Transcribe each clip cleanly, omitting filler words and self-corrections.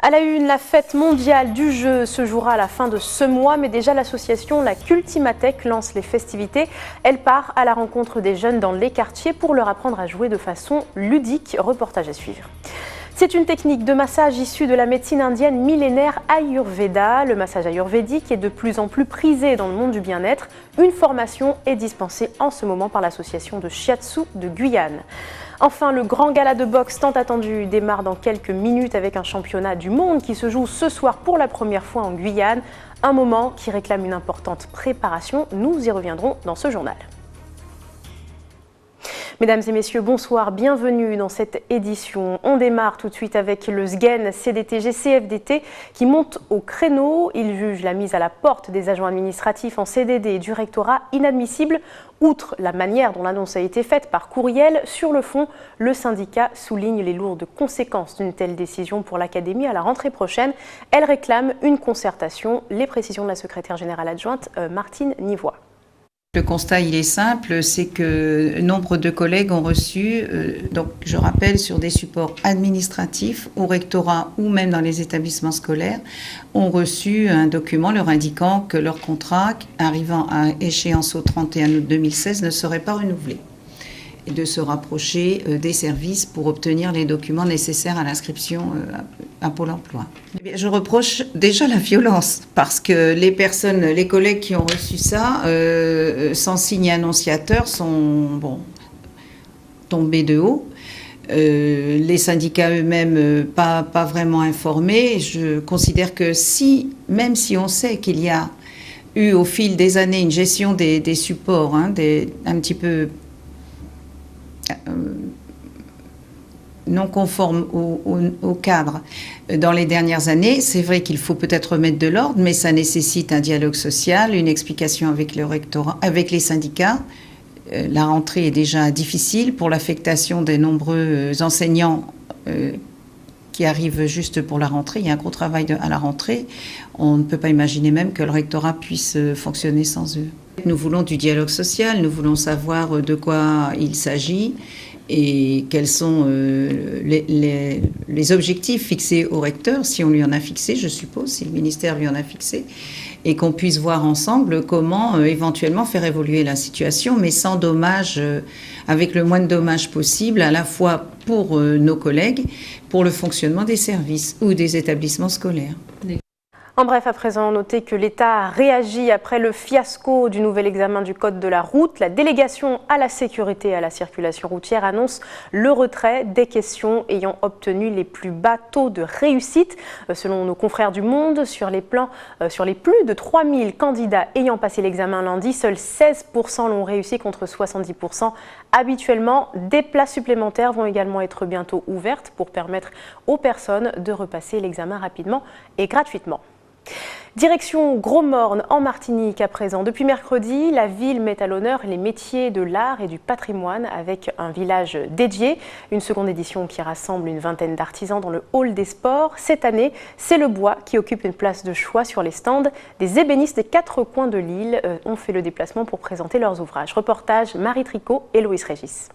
À la une, la fête mondiale du jeu se jouera à la fin de ce mois, mais déjà l'association La Cultimatech lance les festivités. Elle part à la rencontre des jeunes dans les quartiers pour leur apprendre à jouer de façon ludique. Reportage à suivre. C'est une technique de massage issue de la médecine indienne millénaire Ayurveda. Le massage ayurvédique est de plus en plus prisé dans le monde du bien-être. Une formation est dispensée en ce moment par l'association de Shiatsu de Guyane. Enfin, le grand gala de boxe tant attendu démarre dans quelques minutes avec un championnat du monde qui se joue ce soir pour la première fois en Guyane. Un moment qui réclame une importante préparation. Nous y reviendrons dans ce journal. Mesdames et messieurs, bonsoir, bienvenue dans cette édition. On démarre tout de suite avec le SGEN CDTG-CFDT qui monte au créneau. Il juge la mise à la porte des agents administratifs en CDD et du rectorat inadmissible. Outre la manière dont l'annonce a été faite par courriel, sur le fond, le syndicat souligne les lourdes conséquences d'une telle décision pour l'académie à la rentrée prochaine. Elle réclame une concertation. Les précisions de la secrétaire générale adjointe Martine Nivois. Le constat, il est simple, c'est que nombre de collègues ont reçu, donc je rappelle, sur des supports administratifs, au rectorat ou même dans les établissements scolaires, ont reçu un document leur indiquant que leur contrat, arrivant à échéance au 31 août 2016, ne serait pas renouvelé. Et de se rapprocher des services pour obtenir les documents nécessaires à l'inscription à Pôle emploi. Je reproche déjà la violence, parce que les collègues qui ont reçu ça, sans signe annonciateur, sont tombés de haut. Les syndicats eux-mêmes pas vraiment informés. Je considère que même si on sait qu'il y a eu au fil des années une gestion des supports un petit peu non conforme au cadre dans les dernières années. C'est vrai qu'il faut peut-être remettre de l'ordre, mais ça nécessite un dialogue social, une explication avec le rectorat, avec les syndicats. La rentrée est déjà difficile pour l'affectation des nombreux enseignants qui arrivent juste pour la rentrée. Il y a un gros travail à la rentrée. On ne peut pas imaginer même que le rectorat puisse fonctionner sans eux. Nous voulons du dialogue social, nous voulons savoir de quoi il s'agit et quels sont les objectifs fixés au recteur, si on lui en a fixé, je suppose, si le ministère lui en a fixé, et qu'on puisse voir ensemble comment éventuellement faire évoluer la situation, mais sans dommage, avec le moins de dommages possible, à la fois pour nos collègues, pour le fonctionnement des services ou des établissements scolaires. En bref, à présent, notez que l'État a réagi après le fiasco du nouvel examen du code de la route. La délégation à la sécurité et à la circulation routière annonce le retrait des questions ayant obtenu les plus bas taux de réussite. Selon nos confrères du Monde, sur les plus de 3000 candidats ayant passé l'examen lundi, seuls 16% l'ont réussi contre 70%. Habituellement, des places supplémentaires vont également être bientôt ouvertes pour permettre aux personnes de repasser l'examen rapidement et gratuitement. Direction Gros-Morne en Martinique à présent. Depuis mercredi, la ville met à l'honneur les métiers de l'art et du patrimoine avec un village dédié. Une seconde édition qui rassemble une vingtaine d'artisans dans le hall des sports. Cette année, c'est le bois qui occupe une place de choix sur les stands. Des ébénistes des 4 coins de l'île ont fait le déplacement pour présenter leurs ouvrages. Reportage Marie Tricot et Loïs Régis.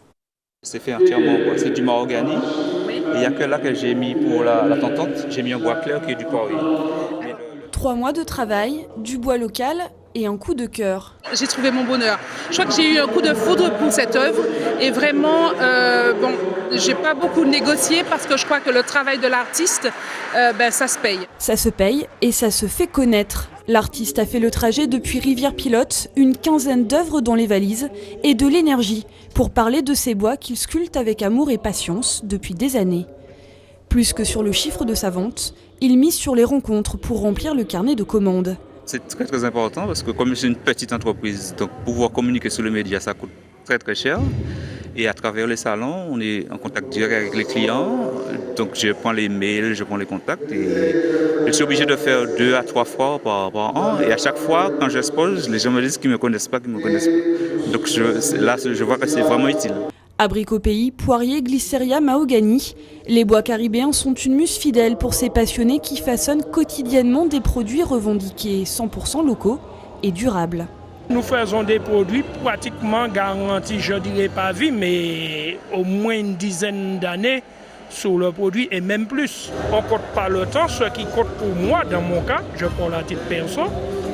C'est fait entièrement en bois, c'est du mahogany. Il n'y a que là que j'ai mis pour la tentante, j'ai mis un bois clair qui est du poirier. 3 mois de travail, du bois local et un coup de cœur. J'ai trouvé mon bonheur. Je crois que j'ai eu un coup de foudre pour cette œuvre et vraiment, j'ai pas beaucoup négocié parce que je crois que le travail de l'artiste, ça se paye. Ça se paye et ça se fait connaître. L'artiste a fait le trajet depuis Rivière-Pilote, une quinzaine d'œuvres dans les valises et de l'énergie pour parler de ces bois qu'il sculpte avec amour et patience depuis des années. Plus que sur le chiffre de sa vente, il mise sur les rencontres pour remplir le carnet de commandes. C'est très très important parce que comme c'est une petite entreprise, donc pouvoir communiquer sur les médias, ça coûte très très cher. Et à travers les salons, on est en contact direct avec les clients. Donc je prends les mails, je prends les contacts et je suis obligé de faire 2 à 3 fois par an. Et à chaque fois, quand j'expose, les gens me disent qu'ils ne me connaissent pas, Donc je vois que c'est vraiment utile. Abricots pays, poiriers, glycéria, mahogany. Les bois caribéens sont une muse fidèle pour ces passionnés qui façonnent quotidiennement des produits revendiqués 100% locaux et durables. Nous faisons des produits pratiquement garantis, je dirais pas vie, mais au moins une dizaine d'années sur le produit et même plus. On ne compte pas le temps. Ce qui compte pour moi, dans mon cas, je parle à titre perso,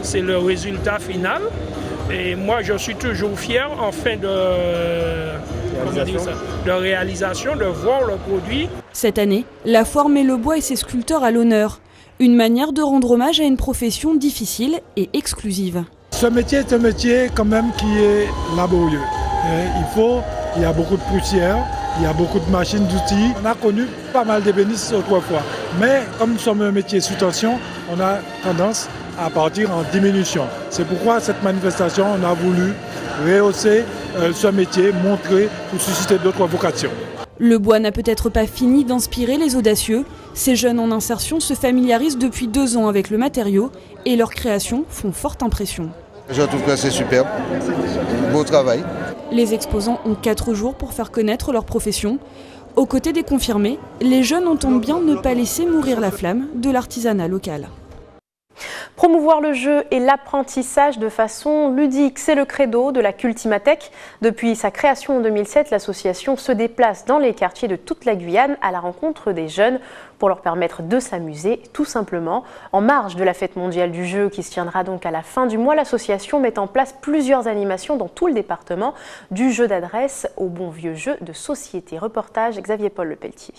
c'est le résultat final. Et moi, je suis toujours fier en fin de réalisation de voir le produit. Cette année, la foire met le bois et ses sculpteurs à l'honneur. Une manière de rendre hommage à une profession difficile et exclusive. Ce métier est un métier quand même qui est laborieux. Il y a beaucoup de poussière, il y a beaucoup de machines, d'outils. On a connu pas mal d'ébénistes autrefois. Mais comme nous sommes un métier sous tension, on a tendance à partir en diminution. C'est pourquoi cette manifestation, on a voulu rehausser ce métier, montrer ou susciter d'autres vocations. Le bois n'a peut-être pas fini d'inspirer les audacieux. Ces jeunes en insertion se familiarisent depuis 2 ans avec le matériau et leurs créations font forte impression. Je trouve que c'est superbe, beau travail. Les exposants ont 4 jours pour faire connaître leur profession. Aux côtés des confirmés, les jeunes entendent bien ne pas laisser mourir la flamme de l'artisanat local. Promouvoir le jeu et l'apprentissage de façon ludique, c'est le credo de la Cultimatech. Depuis sa création en 2007, l'association se déplace dans les quartiers de toute la Guyane à la rencontre des jeunes pour leur permettre de s'amuser tout simplement. En marge de la fête mondiale du jeu qui se tiendra donc à la fin du mois, l'association met en place plusieurs animations dans tout le département, du jeu d'adresse au bon vieux jeu de société. Reportage Xavier-Paul Lepelletier.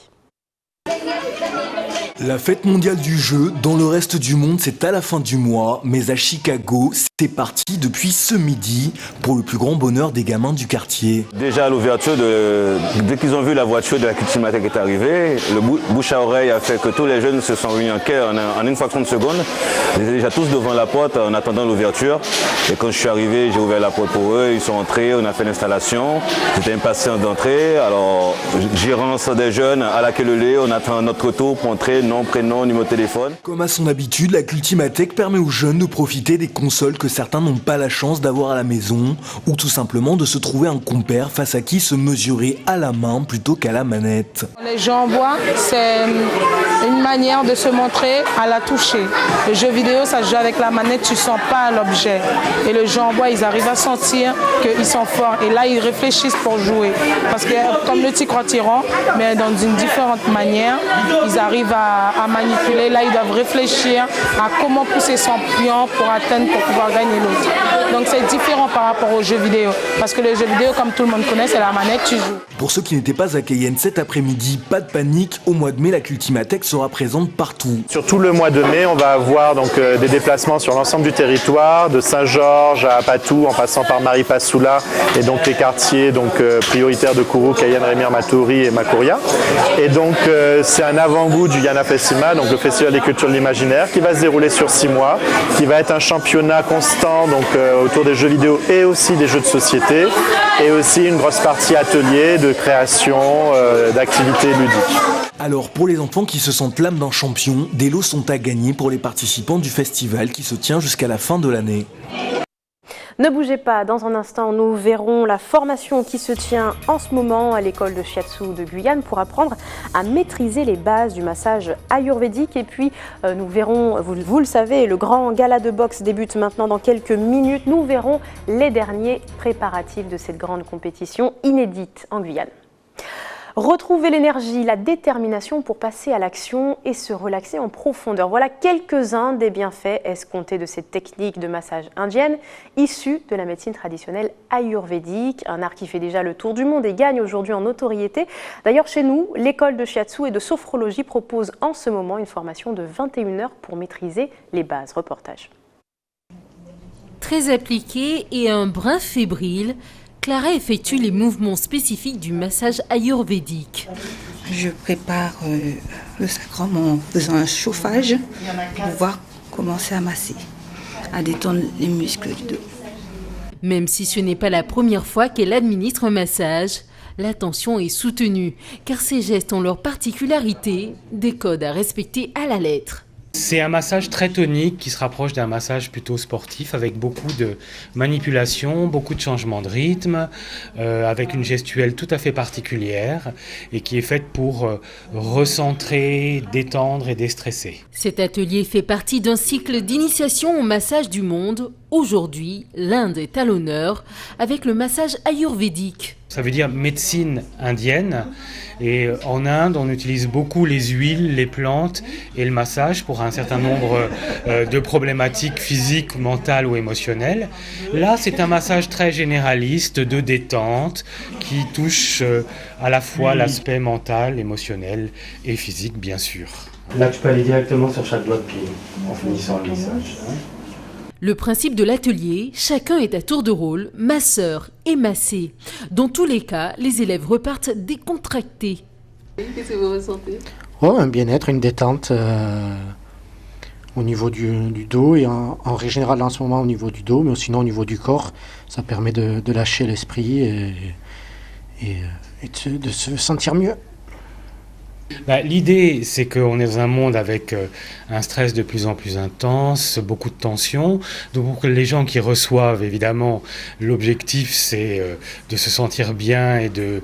La fête mondiale du jeu, dans le reste du monde, c'est à la fin du mois, mais à Chicago, c'est parti depuis ce midi, pour le plus grand bonheur des gamins du quartier. Déjà à l'ouverture, dès qu'ils ont vu la voiture de la Cultimatech est arrivée, le bouche à oreille a fait que tous les jeunes se sont réunis en quai en une fraction de seconde. Ils étaient déjà tous devant la porte en attendant l'ouverture. Et quand je suis arrivé, j'ai ouvert la porte pour eux, ils sont entrés, on a fait l'installation. J'étais impatient d'entrer, alors gérance des jeunes à la queue leu, on attend notre tour pour entrer, nom, prénom, numéro de téléphone. Comme à son habitude, la Cultimatech permet aux jeunes de profiter des consoles que certains n'ont pas la chance d'avoir à la maison, ou tout simplement de se trouver un compère face à qui se mesurer à la main plutôt qu'à la manette. Les jeux en bois, c'est une manière de se montrer à la toucher. Le jeu vidéo, ça se joue avec la manette, tu ne sens pas l'objet. Et le jeu en bois, ils arrivent à sentir qu'ils sont forts. Et là, ils réfléchissent pour jouer. Parce que comme le tigre-tyran, mais dans une différente manière, ils arrivent à manipuler. Là, ils doivent réfléchir à comment pousser son pion pour atteindre, pour pouvoir gagner l'autre. Donc c'est différent par rapport aux jeux vidéo. Parce que les jeux vidéo, comme tout le monde connaît, c'est la manette, tu joues. Pour ceux qui n'étaient pas à Cayenne cet après-midi, pas de panique, au mois de mai, la Cultimatech sera présente partout. Sur tout le mois de mai, on va avoir donc des déplacements sur l'ensemble du territoire, de Saint-Georges à Patou, en passant par Maripasoula et donc les quartiers prioritaires de Kourou, Cayenne, Rémire, Matoury et Makouria. Et donc c'est un avant-goût du Yana Festival, donc le Festival des cultures de l'imaginaire, qui va se dérouler sur 6 mois, qui va être un championnat constant autour des jeux vidéo et aussi des jeux de société, et aussi une grosse partie atelier de création, d'activités ludiques. Alors pour les enfants qui se sentent l'âme d'un champion, des lots sont à gagner pour les participants du festival qui se tient jusqu'à la fin de l'année. Ne bougez pas, dans un instant, nous verrons la formation qui se tient en ce moment à l'école de Shiatsu de Guyane pour apprendre à maîtriser les bases du massage ayurvédique. Et puis, nous verrons, vous le savez, le grand gala de boxe débute maintenant dans quelques minutes. Nous verrons les derniers préparatifs de cette grande compétition inédite en Guyane. Retrouver l'énergie, la détermination pour passer à l'action et se relaxer en profondeur. Voilà quelques-uns des bienfaits escomptés de cette technique de massage indienne issue de la médecine traditionnelle ayurvédique, un art qui fait déjà le tour du monde et gagne aujourd'hui en notoriété. D'ailleurs, chez nous, l'école de shiatsu et de sophrologie propose en ce moment une formation de 21 heures pour maîtriser les bases. Reportage. Très appliquée et un brin fébrile, Clara effectue les mouvements spécifiques du massage ayurvédique. Je prépare le sacrum en faisant un chauffage pour pouvoir commencer à masser, à détendre les muscles du dos. Même si ce n'est pas la première fois qu'elle administre un massage, l'attention est soutenue, car ces gestes ont leur particularité, des codes à respecter à la lettre. C'est un massage très tonique qui se rapproche d'un massage plutôt sportif avec beaucoup de manipulations, beaucoup de changements de rythme, avec une gestuelle tout à fait particulière et qui est faite pour recentrer, détendre et déstresser. Cet atelier fait partie d'un cycle d'initiation au massage du monde. Aujourd'hui, l'Inde est à l'honneur avec le massage ayurvédique. Ça veut dire médecine indienne. Et en Inde, on utilise beaucoup les huiles, les plantes et le massage pour un certain nombre de problématiques physiques, mentales ou émotionnelles. Là, c'est un massage très généraliste, de détente, qui touche à la fois l'aspect mental, émotionnel et physique, bien sûr. Là, tu peux aller directement sur chaque doigt de pied en finissant le massage. Le principe de l'atelier, chacun est à tour de rôle, masseur et massé. Dans tous les cas, les élèves repartent décontractés. Qu'est-ce que vous ressentez ? Un bien-être, une détente au niveau du dos et en règle générale en ce moment au niveau du dos, mais sinon au niveau du corps, ça permet de lâcher l'esprit et de se sentir mieux. L'idée, c'est qu'on est dans un monde avec un stress de plus en plus intense, beaucoup de tensions. Donc pour les gens qui reçoivent, évidemment, l'objectif, c'est de se sentir bien et de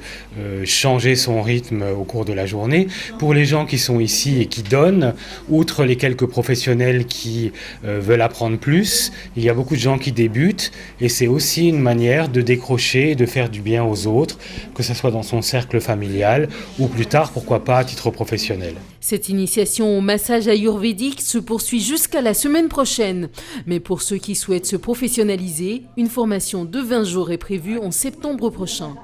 changer son rythme au cours de la journée. Pour les gens qui sont ici et qui donnent, outre les quelques professionnels qui veulent apprendre plus, il y a beaucoup de gens qui débutent et c'est aussi une manière de décrocher et de faire du bien aux autres, que ce soit dans son cercle familial ou plus tard, pourquoi pas, à titre professionnel. Cette initiation au massage ayurvédique se poursuit jusqu'à la semaine prochaine. Mais pour ceux qui souhaitent se professionnaliser, une formation de 20 jours est prévue en septembre prochain.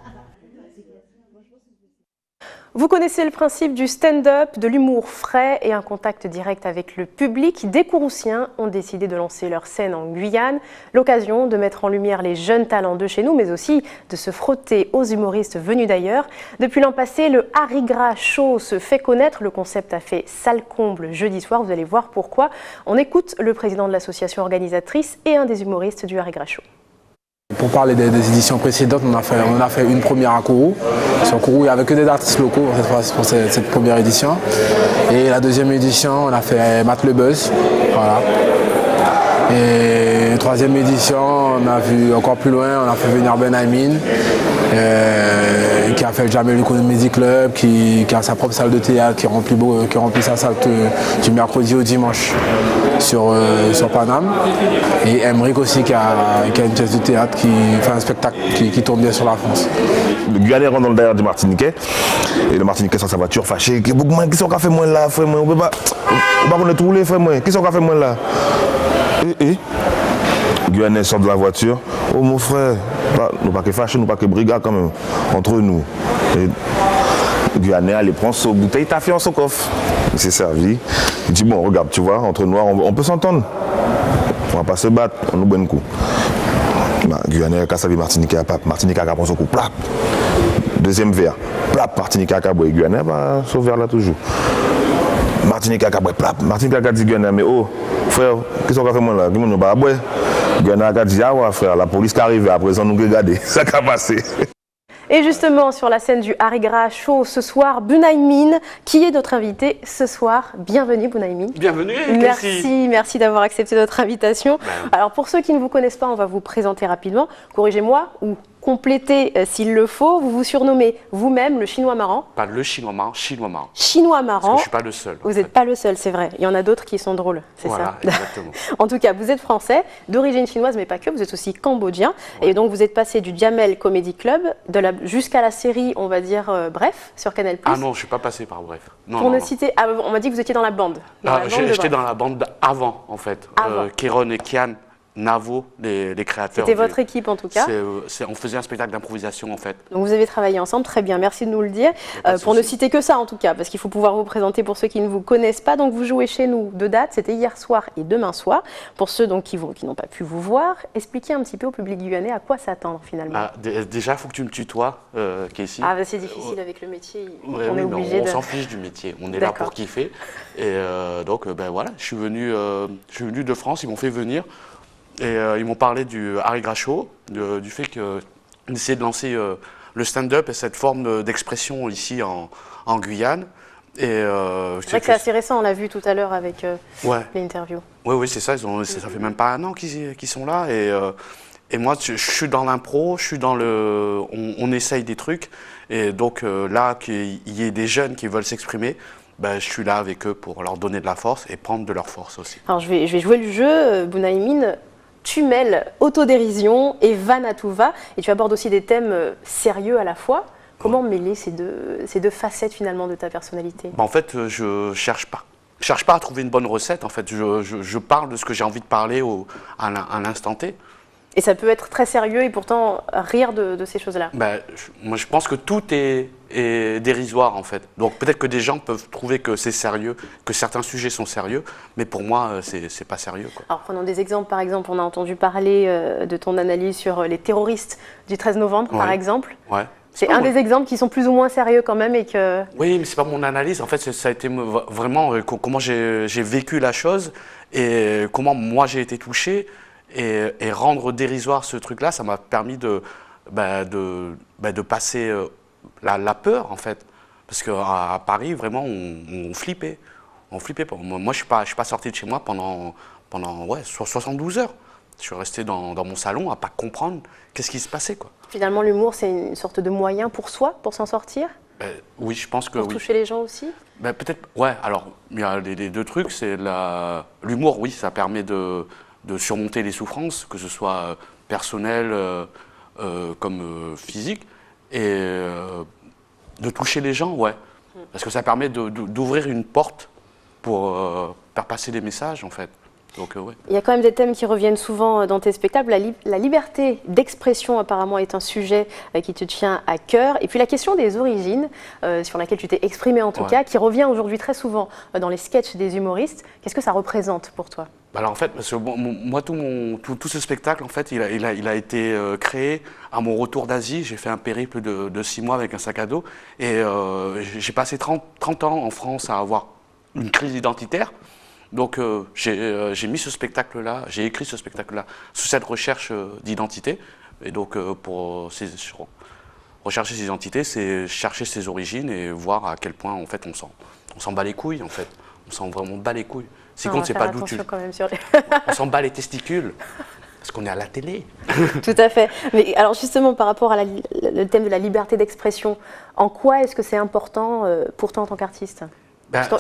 Vous connaissez le principe du stand-up, de l'humour frais et un contact direct avec le public. Des Kouroussiens ont décidé de lancer leur scène en Guyane. L'occasion de mettre en lumière les jeunes talents de chez nous, mais aussi de se frotter aux humoristes venus d'ailleurs. Depuis l'an passé, le Harry Gras Show se fait connaître. Le concept a fait salle comble jeudi soir. Vous allez voir pourquoi. On écoute le président de l'association organisatrice et un des humoristes du Harry Gras Show. Pour parler des éditions précédentes, on a fait une première à Kourou. Sur Kourou, il n'y avait que des artistes locaux pour cette première édition. Et la deuxième édition, on a fait Matt le Buzz. Voilà. Et la troisième édition, on a vu encore plus loin, on a fait venir Ben Aymin, qui a fait le Jamel Comedy Club, qui a sa propre salle de théâtre, qui remplit sa salle du mercredi au dimanche sur Paname. Et Emric aussi qui a une pièce de théâtre, qui fait un spectacle qui tourne bien sur la France. Le Guyanais rentre dans le derrière du Martiniquais, et le Martiniquais sur sa voiture fâché. Qui sont qu'a fait moins là, frère moi, on peut pas connaître rouler, frère moi. Qui sont qu'a fait moins là? Le Guyanais sort de la voiture. Oh mon frère, nous pas que fâchés, nous pas que brigades quand même, entre nous. Et le Guyanais allait prendre son bouteille, t'as fait en son coffre. Il s'est servi. Il dit bon, regarde, tu vois, entre noirs, on peut s'entendre. On va pas se battre, on nous boit un coup. Guyanais, quand ça vit Martinique a prend son coup, plap. Deuxième verre, plap, Martinique a boit. Guyanais, ce verre là toujours. Martinique a boit, plap. Martinique a dit Guyanais, mais oh, frère, qu'est-ce qu'on a fait moi là? Qui m'a pas boire? Guyanais a dit ah ouais, frère, la police qui arrive, à présent nous regarder, ça qui a passé. Et justement, sur la scène du Harry Gras Show ce soir, Bunaymin, qui est notre invité ce soir. Bienvenue Bunaymin. Bienvenue. Merci d'avoir accepté notre invitation. Alors pour ceux qui ne vous connaissent pas, on va vous présenter rapidement. Corrigez-moi ou complétez s'il le faut. Vous vous surnommez vous-même le Chinois marrant. Pas le Chinois marrant, Chinois marrant. Chinois marrant. Parce que je suis pas le seul. Vous n'êtes pas le seul, c'est vrai. Il y en a d'autres qui sont drôles, c'est voilà, ça. Exactement. En tout cas, vous êtes français, d'origine chinoise, mais pas que. Vous êtes aussi cambodgien. Ouais. Et donc, vous êtes passé du Jamel Comedy Club jusqu'à la série, on va dire, Bref, sur Canal+. Ah non, je ne suis pas passé par Bref. Non, pour ne citer, on m'a dit que vous étiez dans la bande. J'étais dans la bande avant, en fait. Kéron et Kian. Navo, les créateurs. C'était votre équipe en tout cas. On faisait un spectacle d'improvisation en fait. Donc vous avez travaillé ensemble, très bien, merci de nous le dire. Pour ne citer que ça en tout cas, parce qu'il faut pouvoir vous présenter pour ceux qui ne vous connaissent pas. Donc vous jouez chez nous 2 dates, c'était hier soir et demain soir. Pour ceux donc, qui n'ont pas pu vous voir, expliquez un petit peu au public guyanais à quoi s'attendre finalement. Déjà, il faut que tu me tutoies, Casey. C'est difficile avec le métier, on est obligé on s'en fiche du métier, on est là pour kiffer. Et donc voilà, je suis venu de France, ils m'ont fait venir. Et ils m'ont parlé du Harry Gras Show, du fait qu'ils essayaient de lancer le stand-up et cette forme d'expression ici en Guyane. C'est vrai que c'est assez récent, on l'a vu tout à l'heure avec l'interview. Oui, c'est ça, ça fait même pas 1 an qu'ils sont là. Et moi, je suis dans l'impro, je suis dans on essaye des trucs. Et donc là, qu'il y ait des jeunes qui veulent s'exprimer, je suis là avec eux pour leur donner de la force et prendre de leur force aussi. Alors je vais jouer le jeu, Bunaymin. Tu mêles autodérision et vanne à tout va, et tu abordes aussi des thèmes sérieux à la fois. Comment mêler ces deux facettes finalement de ta personnalité? En fait, je cherche pas. Je cherche pas à trouver une bonne recette. En fait, je parle de ce que j'ai envie de parler à l'instant T. Et ça peut être très sérieux et pourtant rire de ces choses-là. Moi, je pense que tout est dérisoire en fait. Donc peut-être que des gens peuvent trouver que c'est sérieux, que certains sujets sont sérieux, mais pour moi, c'est pas sérieux, quoi. Alors prenons des exemples. Par exemple, on a entendu parler de ton analyse sur les terroristes du 13 novembre, par exemple. Ouais. C'est un des exemples qui sont plus ou moins sérieux quand même et que... Oui, mais c'est pas mon analyse. En fait, ça a été vraiment comment j'ai vécu la chose et comment moi j'ai été touché et rendre dérisoire ce truc-là, ça m'a permis de passer la peur en fait. Parce qu'à Paris, vraiment, on flippait. On flippait. Moi, je suis pas sorti de chez moi pendant 72 heures. Je suis resté dans mon salon à pas comprendre qu'est-ce qui se passait, quoi. Finalement, l'humour, c'est une sorte de moyen pour soi, pour s'en sortir? Oui, je pense que pour toucher les gens aussi? Peut-être, ouais. Alors, il y a les deux trucs. C'est l'humour, oui, ça permet de surmonter les souffrances, que ce soit personnelles comme physiques, et de toucher les gens, ouais. Parce que ça permet d'ouvrir une porte pour faire passer des messages, en fait. Donc, ouais. Il y a quand même des thèmes qui reviennent souvent dans tes spectacles. La liberté d'expression, apparemment, est un sujet qui te tient à cœur. Et puis la question des origines, sur laquelle tu t'es exprimé en tout cas, qui revient aujourd'hui très souvent dans les sketchs des humoristes. Qu'est-ce que ça représente pour toi? Alors en fait, parce que moi, tout ce spectacle, en fait, il a été créé à mon retour d'Asie. J'ai fait un périple de 6 mois avec un sac à dos. Et j'ai passé 30 ans en France à avoir une crise identitaire. Donc j'ai mis ce spectacle-là, j'ai écrit ce spectacle-là sous cette recherche d'identité. Et donc pour rechercher ses identités, c'est chercher ses origines et voir à quel point en fait on s'en bat les couilles en fait. On s'en vraiment bat les couilles. Ce qui compte, c'est pas d'où tu... On s'en bat les testicules. Parce qu'on est à la télé. Tout à fait. Mais alors justement, par rapport à le thème de la liberté d'expression, en quoi est-ce que c'est important pour toi en tant qu'artiste?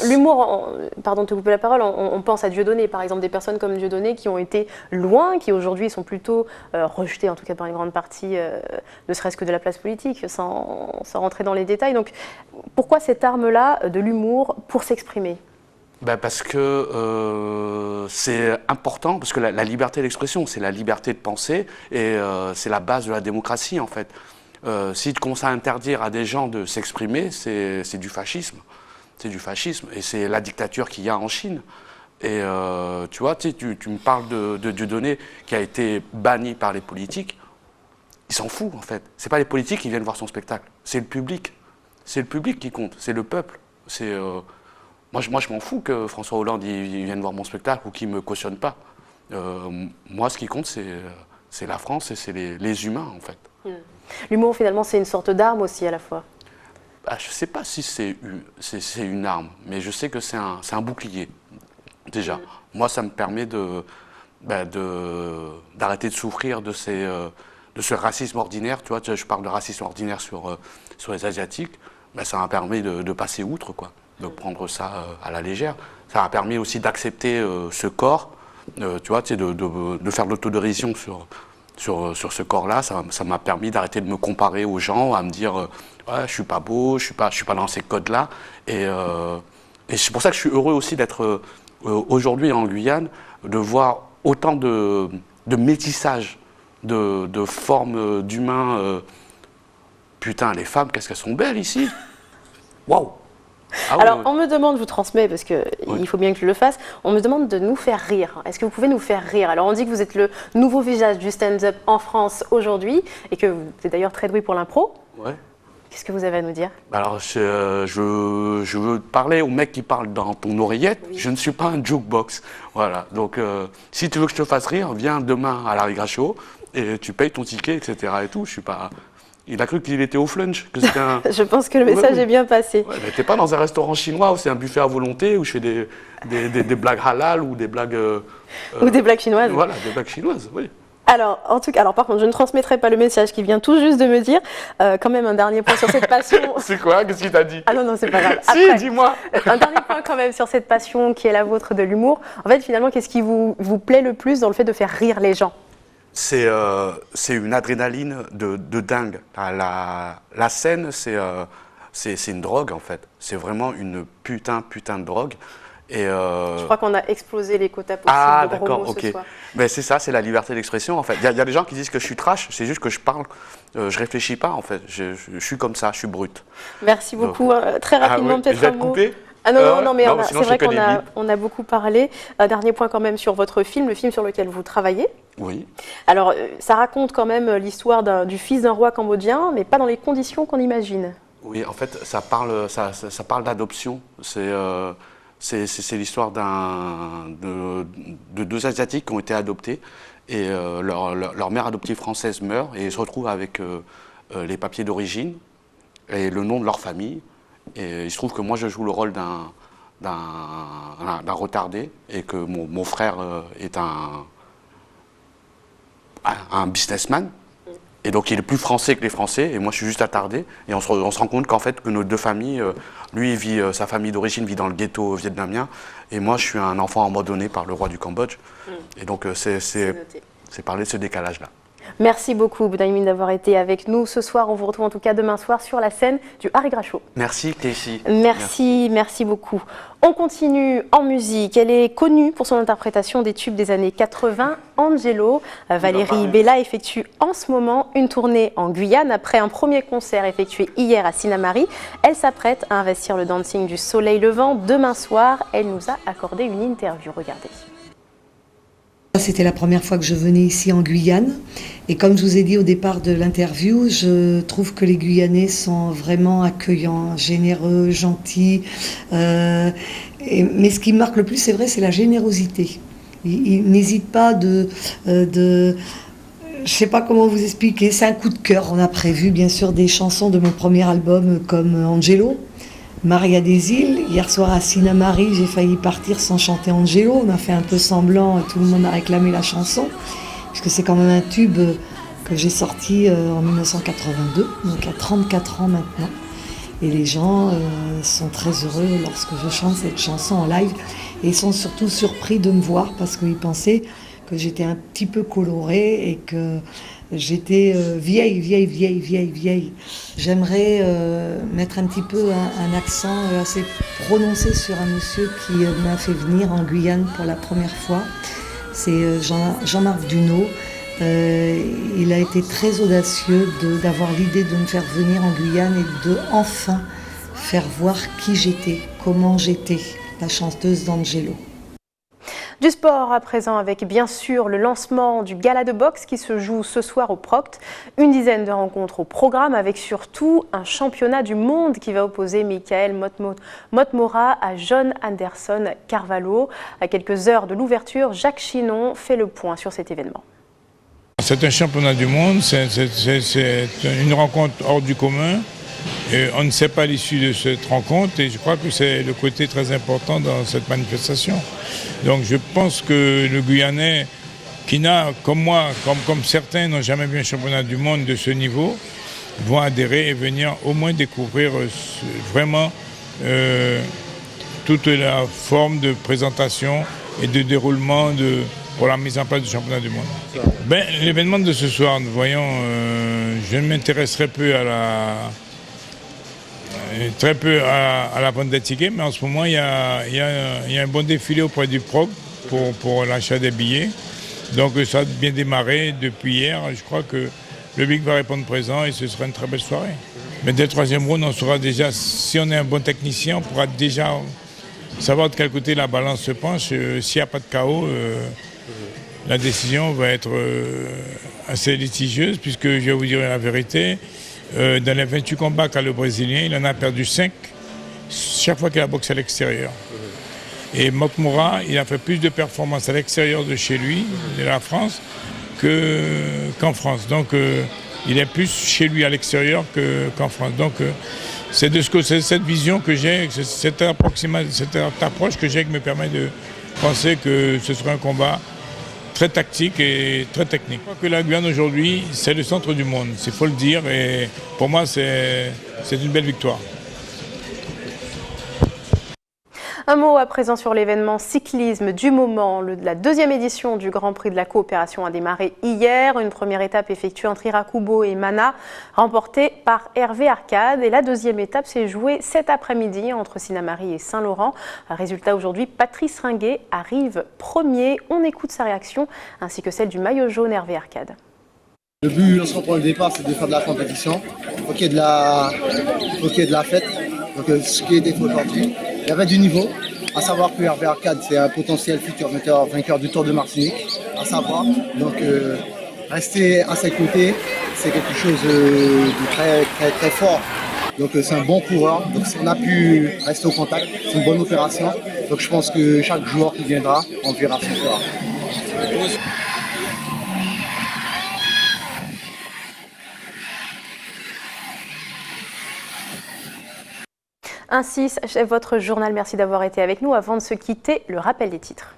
L'humour, pardon de te couper la parole, on pense à Dieudonné, par exemple, des personnes comme Dieudonné qui ont été loin, qui aujourd'hui sont plutôt rejetées, en tout cas par une grande partie, ne serait-ce que de la place politique, sans rentrer dans les détails. Donc pourquoi cette arme-là de l'humour pour s'exprimer? Parce que c'est important, parce que la liberté d'expression, c'est la liberté de penser et c'est la base de la démocratie en fait. Si tu commences à interdire à des gens de s'exprimer, c'est du fascisme. C'est du fascisme et c'est la dictature qu'il y a en Chine. Et tu vois, tu me parles de Dieudonné qui a été banni par les politiques. Il s'en fout en fait. C'est pas les politiques qui viennent voir son spectacle, c'est le public. C'est le public qui compte, c'est le peuple. Moi, je m'en fous que François Hollande il vienne voir mon spectacle ou qu'il me cautionne pas. Moi, ce qui compte, c'est la France et c'est les humains en fait. L'humour, finalement, c'est une sorte d'arme aussi à la fois. Je ne sais pas si c'est une arme, mais je sais que c'est un bouclier, déjà. Moi, ça me permet d'arrêter de souffrir de ce racisme ordinaire. Tu vois, je parle de racisme ordinaire sur les Asiatiques. Ça m'a permis de passer outre, quoi, de prendre ça à la légère. Ça m'a permis aussi d'accepter ce corps, tu vois, de faire de l'autodérision sur ce corps-là. Ça m'a permis d'arrêter de me comparer aux gens, à me dire ouais, je suis pas beau, je suis pas dans ces codes-là. Et c'est pour ça que je suis heureux aussi d'être aujourd'hui en Guyane, de voir autant de métissage, de formes d'humains. Putain, les femmes, qu'est-ce qu'elles sont belles ici! Waouh! Alors, on me demande, je vous transmets parce qu'il faut bien que je le fasse, on me demande de nous faire rire. Est-ce que vous pouvez nous faire rire? Alors, on dit que vous êtes le nouveau visage du stand-up en France aujourd'hui et que vous êtes d'ailleurs très doué pour l'impro. Ouais. Qu'est-ce que vous avez à nous dire? Alors, je veux parler au mec qui parle dans ton oreillette. Oui. Je ne suis pas un jukebox. Voilà. Donc, si tu veux que je te fasse rire, viens demain à l'Harry Show et tu payes ton ticket, etc. et tout. Je suis pas... Il a cru qu'il était au flunch, que c'était un... Je pense que le message est bien passé. Ouais, mais t'es pas dans un restaurant chinois où c'est un buffet à volonté, où je fais des blagues halal ou des blagues... ou des blagues chinoises. Voilà, des blagues chinoises, oui. Alors, en tout cas, par contre, je ne transmettrai pas le message qu'il vient tout juste de me dire. Quand même, un dernier point sur cette passion. C'est quoi? Qu'est-ce qu'il t'a dit? Ah non, c'est pas grave. Si, dis-moi. Un dernier point quand même sur cette passion qui est la vôtre de l'humour. En fait, finalement, qu'est-ce qui vous plaît le plus dans le fait de faire rire les gens? C'est une adrénaline de dingue. La scène, c'est une drogue, en fait. C'est vraiment une putain de drogue. Et Je crois qu'on a explosé les quotas possibles de gros mots ce soir. Ben, c'est ça, c'est la liberté d'expression, en fait. Il y a des gens qui disent que je suis trash, c'est juste que je parle, je réfléchis pas, en fait. Je suis comme ça, je suis brut. Merci beaucoup. Très rapidement, oui. peut-être Je vais un te mot. couper. Ah non, mais c'est vrai qu'on on a beaucoup parlé. Un dernier point quand même sur votre film, le film sur lequel vous travaillez. Oui. Alors, ça raconte quand même l'histoire du fils d'un roi cambodgien, mais pas dans les conditions qu'on imagine. Oui, en fait, ça parle d'adoption. C'est l'histoire de deux Asiatiques qui ont été adoptés et leur mère adoptive française meurt et ils se retrouvent avec les papiers d'origine et le nom de leur famille. Et il se trouve que moi je joue le rôle d'un retardé et que mon frère est un businessman. Et donc il est plus français que les Français, et moi je suis juste attardé. Et on se rend compte qu'en fait, que nos deux familles, lui, sa famille d'origine vit dans le ghetto vietnamien, et moi je suis un enfant abandonné par le roi du Cambodge. Et donc c'est parler de ce décalage-là. Merci beaucoup, Boudaïmin, d'avoir été avec nous ce soir. On vous retrouve en tout cas demain soir sur la scène du Harry Gracho. Merci, Clécy. Merci beaucoup. On continue en musique. Elle est connue pour son interprétation des tubes des années 80. Angelo, Valérie Bella effectue en ce moment une tournée en Guyane. Après un premier concert effectué hier à Sinamari, elle s'apprête à investir le dancing du Soleil Levant. Demain soir, elle nous a accordé une interview. Regardez. C'était la première fois que je venais ici en Guyane et comme je vous ai dit au départ de l'interview, je trouve que les Guyanais sont vraiment accueillants, généreux, gentils. Mais ce qui me marque le plus, c'est vrai, c'est la générosité. Ils n'hésitent pas je sais pas comment vous expliquer, c'est un coup de cœur. On a prévu bien sûr des chansons de mon premier album comme Angelo. Maria des Îles, hier soir à Sinamari, j'ai failli partir sans chanter Angelo. On a fait un peu semblant, tout le monde a réclamé la chanson, puisque c'est quand même un tube que j'ai sorti en 1982, donc il y a 34 ans maintenant. Et les gens sont très heureux lorsque je chante cette chanson en live. Et ils sont surtout surpris de me voir parce qu'ils pensaient que j'étais un petit peu colorée et que j'étais vieille. J'aimerais mettre un petit peu un accent assez prononcé sur un monsieur qui m'a fait venir en Guyane pour la première fois. C'est Jean-Marc Duneau. Il a été très audacieux d'avoir l'idée de me faire venir en Guyane et de enfin faire voir qui j'étais, comment j'étais, la chanteuse d'Angelo. Du sport à présent avec bien sûr le lancement du gala de boxe qui se joue ce soir au Proct. Une dizaine de rencontres au programme avec surtout un championnat du monde qui va opposer Michael Motmora à John Anderson Carvalho. À quelques heures de l'ouverture, Jacques Chinon fait le point sur cet événement. C'est un championnat du monde, c'est une rencontre hors du commun. Et on ne sait pas l'issue de cette rencontre et je crois que c'est le côté très important dans cette manifestation. Donc je pense que le Guyanais, qui n'a, comme moi, comme certains n'ont jamais vu un championnat du monde de ce niveau, vont adhérer et venir au moins découvrir vraiment toute la forme de présentation et de déroulement pour la mise en place du championnat du monde. L'événement de ce soir, nous voyons, je m'intéresserai très peu à la vente des tickets, mais en ce moment, il y a un bon défilé auprès du PROG pour l'achat des billets. Donc ça a bien démarré depuis hier. Je crois que le public va répondre présent et ce sera une très belle soirée. Mais dès le troisième round, on saura déjà, si on est un bon technicien, on pourra déjà savoir de quel côté la balance se penche. S'il n'y a pas de chaos, la décision va être assez litigieuse, puisque je vais vous dire la vérité. Dans les 28 combats qu'a le Brésilien, il en a perdu 5 chaque fois qu'il a boxé à l'extérieur. Et Motmora, il a fait plus de performances à l'extérieur de chez lui, de la France, qu'en France. Donc il est plus chez lui à l'extérieur qu'en France. Donc c'est cette vision que j'ai, cette approche que j'ai qui me permet de penser que ce sera un combat très tactique et très technique. Je crois que la Guyane aujourd'hui, c'est le centre du monde, il faut le dire, et pour moi c'est une belle victoire. Un mot à présent sur l'événement cyclisme du moment. La deuxième édition du Grand Prix de la coopération a démarré hier. Une première étape effectuée entre Irakubo et Mana, remportée par Hervé Arcade. Et la deuxième étape s'est jouée cet après-midi entre Sinnamary et Saint-Laurent. Résultat aujourd'hui, Patrice Ringuet arrive premier. On écoute sa réaction ainsi que celle du maillot jaune Hervé Arcade. Le but lorsqu'on prend le départ, c'est de faire de la compétition. Il faut qu'il y ait de la fête. Donc ce qui est défaut aujourd'hui, il y avait du niveau. À savoir que Hervé Arcade, c'est un potentiel futur vainqueur du Tour de Martinique. À savoir. Donc rester à ses côtés, c'est quelque chose de très, très, très fort. Donc c'est un bon coureur. Donc si on a pu rester au contact, c'est une bonne opération. Donc je pense que chaque joueur qui viendra, on verra son coureur. 1-6, chef, votre journal, merci d'avoir été avec nous. Avant de se quitter, le rappel des titres.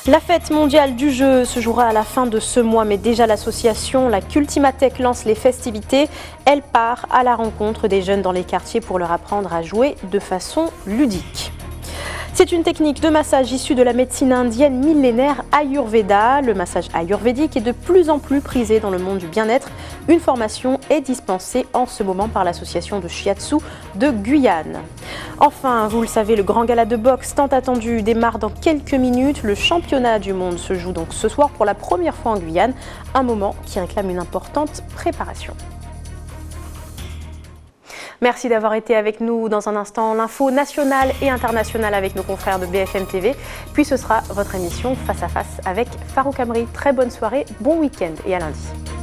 La fête mondiale du jeu se jouera à la fin de ce mois, mais déjà l'association, la Cultimatech, lance les festivités. Elle part à la rencontre des jeunes dans les quartiers pour leur apprendre à jouer de façon ludique. C'est une technique de massage issue de la médecine indienne millénaire Ayurveda. Le massage ayurvédique est de plus en plus prisé dans le monde du bien-être. Une formation est dispensée en ce moment par l'association de Shiatsu de Guyane. Enfin, vous le savez, le grand gala de boxe tant attendu démarre dans quelques minutes. Le championnat du monde se joue donc ce soir pour la première fois en Guyane. Un moment qui réclame une importante préparation. Merci d'avoir été avec nous. Dans un instant, l'info nationale et internationale avec nos confrères de BFM TV. Puis ce sera votre émission Face à Face avec Farouk Amri. Très bonne soirée, bon week-end et à lundi.